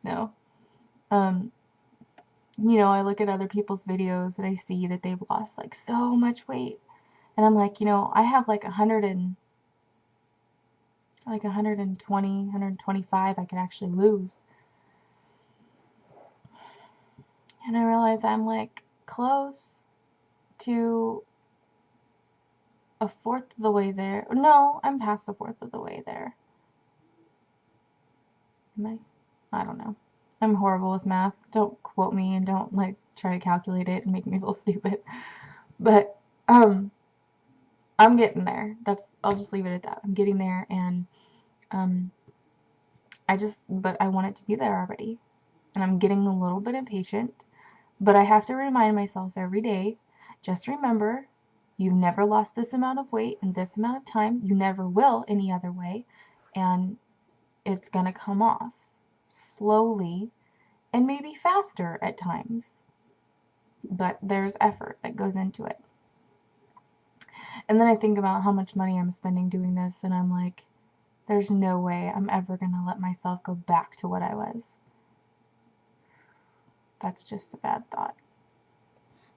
No. I look at other people's videos and I see that they've lost like so much weight. And I'm like, I have like 120, 125 I could actually lose. And I realize I'm like close to a fourth of the way there. No, I'm past a fourth of the way there. Am I? I don't know. I'm horrible with math. Don't quote me and don't like try to calculate it and make me feel stupid. But I'm getting there. I'll just leave it at that. I'm getting there, and um but I want it to be there already. And I'm getting a little bit impatient, but I have to remind myself every day, just remember, you've never lost this amount of weight in this amount of time. You never will any other way. And it's going to come off slowly and maybe faster at times. But there's effort that goes into it. And then I think about how much money I'm spending doing this, and I'm like, there's no way I'm ever going to let myself go back to what I was. That's just a bad thought.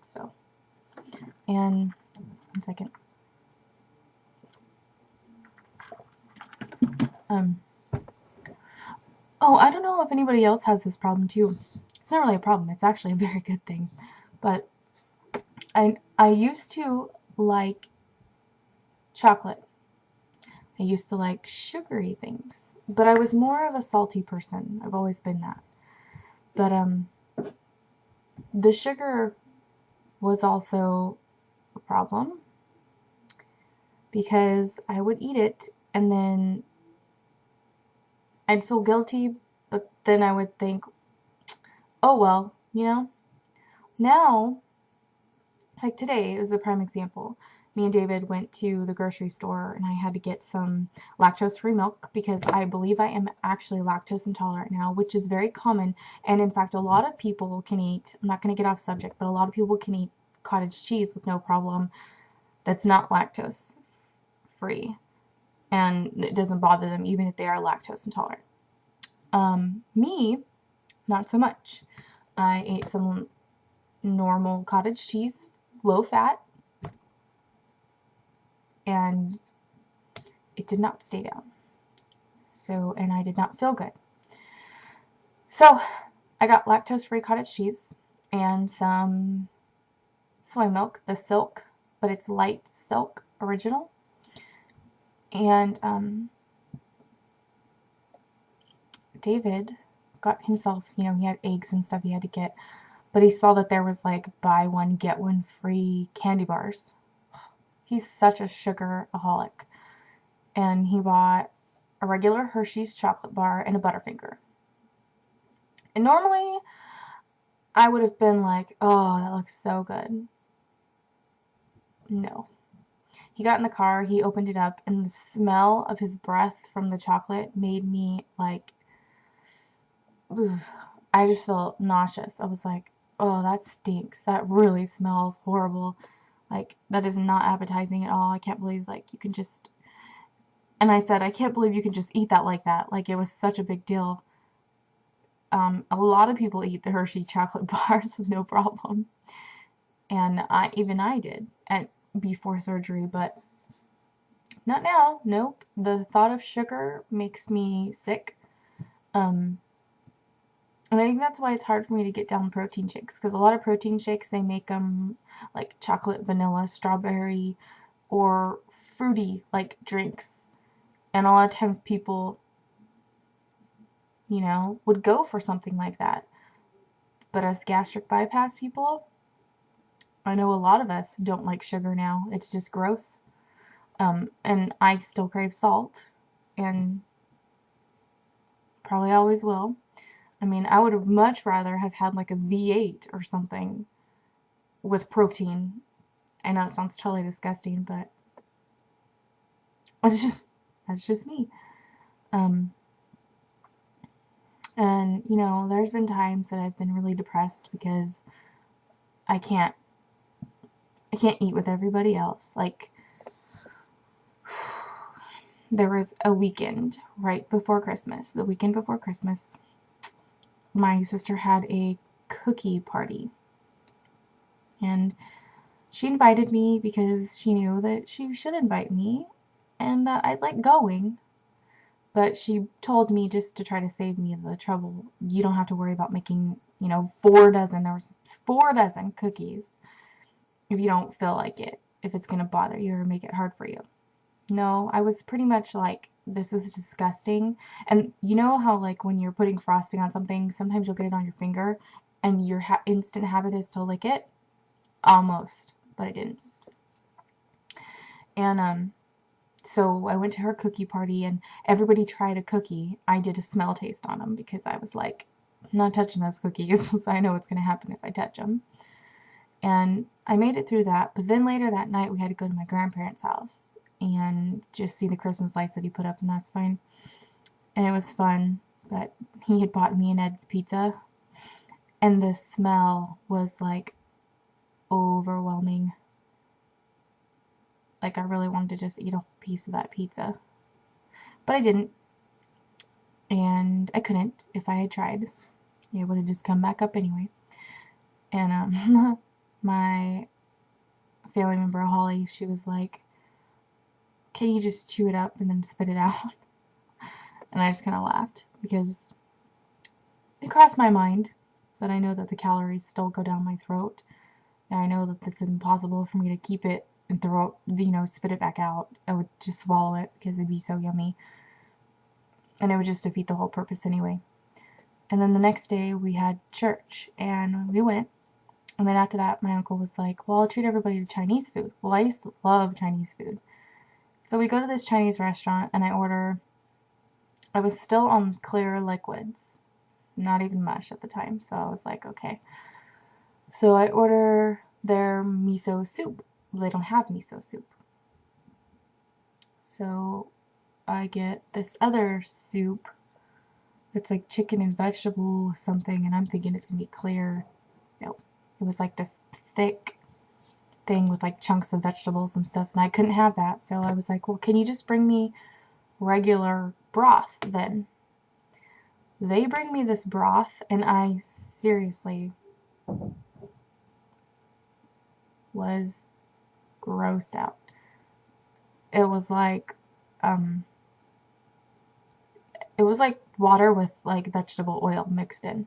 So, and 1 second. Oh, I don't know if anybody else has this problem too. It's not really a problem. It's actually a very good thing. But I used to like chocolate. I used to like sugary things, but I was more of a salty person. I've always been that. But the sugar was also a problem because I would eat it and then I'd feel guilty, but then I would think, oh well, now, like today, it was a prime example. Me and David went to the grocery store and I had to get some lactose-free milk because I believe I am actually lactose intolerant now, which is very common. And in fact, a lot of people can eat, I'm not going to get off subject, but a lot of people can eat cottage cheese with no problem that's not lactose free. And it doesn't bother them even if they are lactose intolerant. Me, not so much. I ate some normal cottage cheese, low fat, and it did not stay down. And I did not feel good. So I got lactose-free cottage cheese and some soy milk, the Silk, but it's light Silk original. And David got himself, he had eggs and stuff he had to get, but he saw that there was like buy one, get one free candy bars. He's such a sugaraholic. And he bought a regular Hershey's chocolate bar and a Butterfinger. And normally I would have been like, oh, that looks so good. No. He got in the car, he opened it up, and the smell of his breath from the chocolate made me like, I just felt nauseous. I was like, oh, that stinks. That really smells horrible. Like, that is not appetizing at all. I can't believe, like, you can just... And I said, I can't believe you can just eat that like that. Like, it was such a big deal. A lot of people eat the Hershey chocolate bars, no problem. And I did before surgery, but not now. Nope. The thought of sugar makes me sick. And I think that's why it's hard for me to get down protein shakes, because a lot of protein shakes, they make them like chocolate, vanilla, strawberry, or fruity like drinks. And a lot of times people, would go for something like that. But us gastric bypass people, I know a lot of us don't like sugar now. It's just gross. And I still crave salt, and probably always will. I mean, I would have much rather have had like a V8 or something with protein. I know it sounds totally disgusting, but that's just me. And there's been times that I've been really depressed because I can't eat with everybody else. Like, there was a weekend right before Christmas, the weekend before Christmas, my sister had a cookie party. And she invited me because she knew that she should invite me and that I'd like going. But she told me, just to try to save me the trouble, you don't have to worry about making, 4 dozen. There was 4 dozen cookies if you don't feel like it, if it's going to bother you or make it hard for you. No, I was pretty much like, this is disgusting. And you know how, like, when you're putting frosting on something, sometimes you'll get it on your finger and your instant habit is to lick it? Almost, but I didn't. And so I went to her cookie party and everybody tried a cookie. I did a smell taste on them because I was like, I'm not touching those cookies, so I know what's going to happen if I touch them. And I made it through that, but then later that night we had to go to my grandparents' house and just see the Christmas lights that he put up, and that's fine. And it was fun, but he had bought me and Ed's pizza, and the smell was like overwhelming. Like, I really wanted to just eat a whole piece of that pizza. But I didn't. And I couldn't if I had tried. It would have just come back up anyway. And my family member, Holly, she was like, can you just chew it up and then spit it out? And I just kind of laughed because it crossed my mind. But I know that the calories still go down my throat. And I know that it's impossible for me to keep it and throw it, spit it back out. I would just swallow it because it'd be so yummy. And it would just defeat the whole purpose anyway. And then the next day we had church and we went. And then after that, my uncle was like, well, I'll treat everybody to Chinese food. Well, I used to love Chinese food. So we go to this Chinese restaurant and I was still on clear liquids. It's not even mush at the time. So I was like, okay. So I order their miso soup. They don't have miso soup. So I get this other soup. It's like chicken and vegetable something, and I'm thinking it's gonna be clear. No, it was like this thick thing with like chunks of vegetables and stuff, and I couldn't have that. So I was like, well, can you just bring me regular broth then? They bring me this broth, and I seriously was grossed out. It was like water with like vegetable oil mixed in.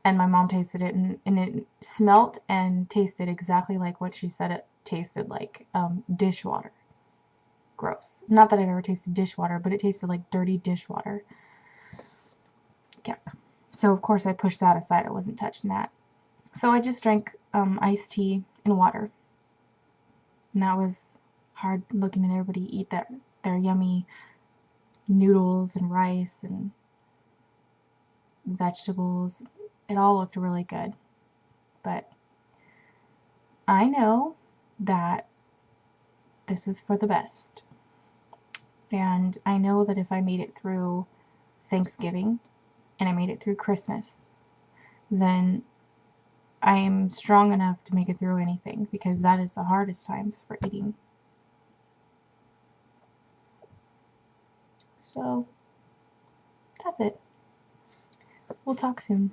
And my mom tasted it and it smelt and tasted exactly like what she said it tasted like, dishwater. Gross. Not that I've ever tasted dishwater, but it tasted like dirty dishwater. Yeah. So of course I pushed that aside. I wasn't touching that. So I just drank iced tea and water. And that was hard, looking at everybody eat their yummy noodles and rice and vegetables. It all looked really good. But I know that this is for the best. And I know that if I made it through Thanksgiving and I made it through Christmas, then I am strong enough to make it through anything, because that is the hardest times for eating. So that's it. We'll talk soon.